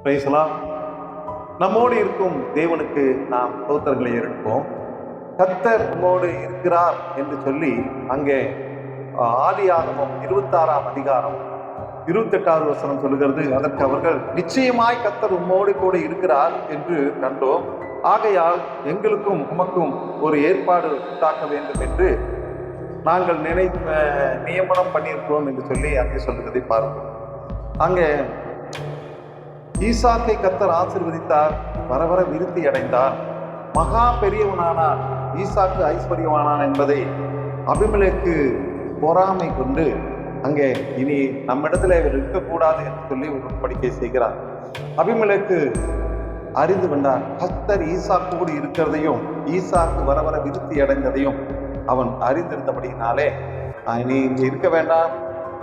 பேசலாம். நம்மோடு இருக்கும் தேவனுக்கு நாம் ஸ்தோத்திரங்களை எடுப்போம். கர்த்தர் நம்மோடு இருக்கிறார் என்று சொல்லி அங்கே ஆதியாகமம் 26ஆம் அதிகாரம் 28வது வசனம் சொல்லுகிறது. அதற்கு அவர்கள், நிச்சயமாய் கர்த்தர் உம்மோடு கூட இருக்கிறார் என்று கண்டோம். ஆகையால் எங்களுக்கும் உமக்கும் ஒரு ஏற்பாடு உண்டாக்க வேண்டும் என்று நாங்கள் நியமனம் பண்ணியிருக்கிறோம் என்று சொல்லி அங்கே சொல்லுகிறதை பார்ப்போம். அங்கே ஈசாக்கை கர்த்தர் ஆசீர்வதித்தார், வர வர விருத்தி அடைந்தார், மகா பெரியவனானார், ஈசாக்கு ஐஸ்வர்யவானான் என்பதை அபிமெலேக்கு பொறாமை கொண்டு அங்கே இனி நம்மிடத்துல இவர் இருக்கக்கூடாது என்று சொல்லி ஒரு உடன்படிக்கை செய்கிறார். அபிமெலேக்கு அறிந்து கொண்டார், கர்த்தர் ஈசாக்கோடு இருக்கிறதையும் ஈசாக்கு வர வர விருத்தி அடைந்ததையும் அவன் அறிந்திருந்தபடியினாலே, நீ இங்கே இருக்க வேண்டாம்,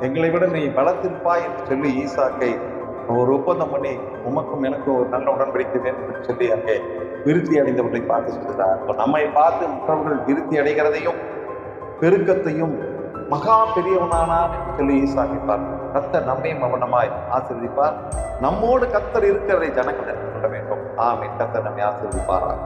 எங்களை விட நீ பலத்திருப்பாய் என்று சொல்லி ஈசாக்கை ஒரு ஒப்பந்தம் பண்ணி உமக்கும் எனக்கும் ஒரு நல்ல உடன்படிக்கை வேண்டும் என்று சொல்லி அங்கே விருத்தி அடைந்தவர்களை பார்த்து சொல்கிறார். நம்மை பார்த்து மற்றவர்கள் விருத்தி அடைகிறதையும் பெருக்கத்தையும் மகா பெரியவனானான் என்று சொல்லி ஈசாக்கை பார்ப்பார். கர்த்தர் நம்மையும் அவனமாய் ஆசீர்வதிப்பார். நம்மோடு கர்த்தர் இருக்கிறதை ஜனங்கள் சொல்ல வேண்டும். ஆமென். கர்த்தர் நம்மை ஆசீர்வதிப்பாராக.